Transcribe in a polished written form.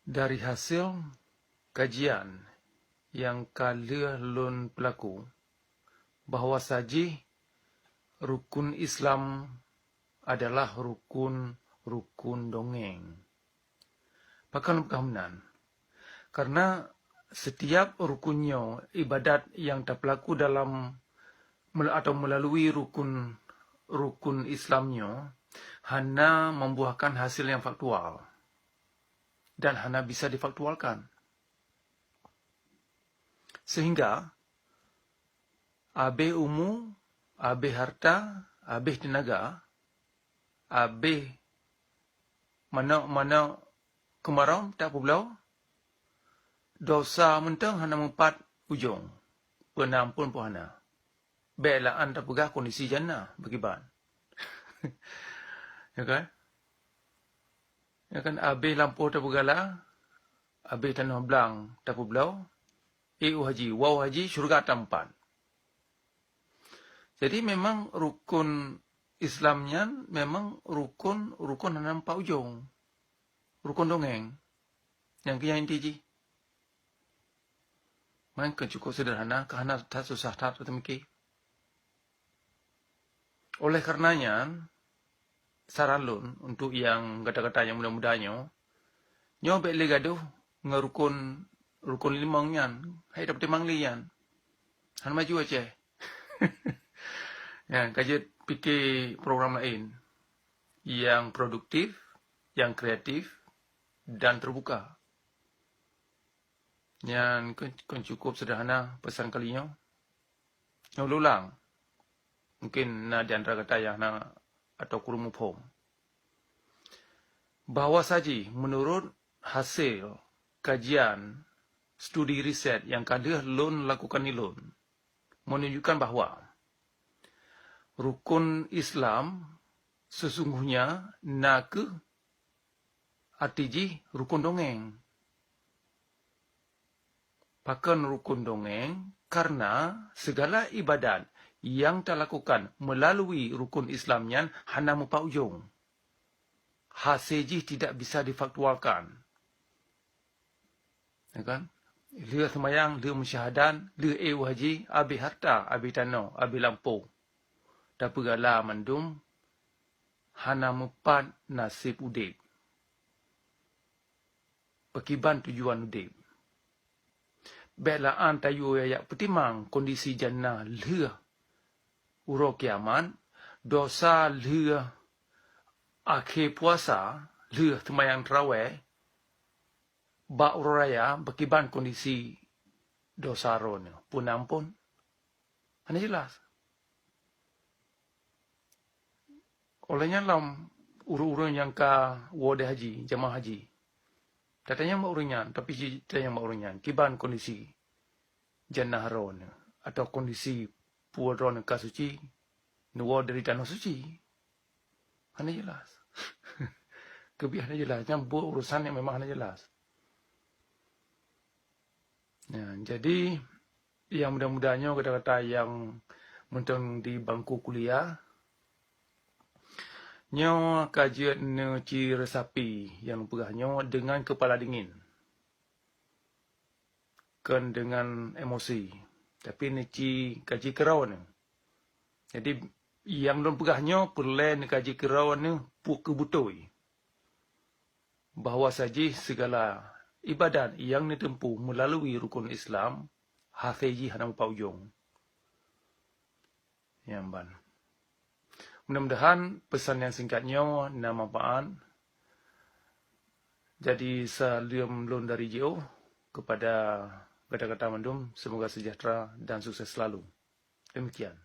Dari hasil kajian yang kala lun pelaku, bahawa saji rukun Islam adalah rukun dongeng. Pakan kehamnan. Karena setiap rukunnya ibadat yang terpelaku dalam atau melalui rukun Islamnya hanya membuahkan hasil yang faktual dan hanya bisa difaktualkan. Sehingga abe umu, abe harta, abe tenaga, abe mana kemarau tak pulau, dosa mentang hanya mempat ujung, penampun pun hana. Baiklah anda pegah kondisi jannah berkiban. Ya kan? Ya kan, abe lampu tak pegala, abe tanah belang tak pulau, haji, wow haji, syurga tampan. Jadi memang rukun Islamnya memang rukun nampak ujung. Rukun dongeng. Yang kaya inti ji. Maka cukup sederhana, kerana tak susah tak tertemiki. Oleh karenanya, saran lun untuk yang kata-kata yang muda-mudanya, nyo baik le gaduh ngerukun limang yan, hai dapat timang lian. Han maju aja. Ya, kaji fikir program lain yang produktif, yang kreatif dan terbuka. Yang cukup sederhana pesan kalinya. Yang ulang. Mungkin na di antara kata yang na atau kurumu pom. Bahawa saji menurut hasil kajian studi riset yang kada lun lakukan ni lun menunjukkan bahawa rukun Islam sesungguhnya nak arti rukun dongeng. Pakan rukun dongeng karena segala ibadat yang terlakukan melalui rukun Islamnya hanya mempak ujung. Hasil tidak bisa difaktualkan. Ya kan? Dia semayang, dia mensyahadan, dia haji, abi harta, abi tanah, abi lampu. Tapi gala mandum, hana mempat nasib udip. Pekiban tujuan udip. Baiklah tayu ayak petimang kondisi jannah leh uro kiaman, dosa leh akhir puasa, leh semayang terawih, ba uraya berkiban kondisi dosa ron pun ampun. Hanya jelas. Olehnya dalam urun yang ka wode haji, jamaah haji. Katanya mak urunyan, tapi katanya mak urunyan. Kiban kondisi jannah ron atau kondisi puadron ka suci, nuwa dari tanah suci. Hanya jelas. Kebiasaan jelas. Yang urusan yang memang hanya jelas. Ya, jadi yang mudah-mudahnya kata-kata yang mentang di bangku kuliah, nyo kajian ci resapi yang pegahnya dengan kepala dingin. Kan dengan emosi. Tapi ni kaji kerau ni. Jadi yang belum pegahnya perlu kaji kerau ni puk kebutoi. Bahawa saji segala ibadat yang ditempuh melalui rukun Islam, hafizi hana mempak ujung. Yang ban. Mudah-mudahan pesan yang singkatnya na manfaat. Jadi salam lun dari jauh kepada kata-kata mandum, semoga sejahtera dan sukses selalu. Demikian.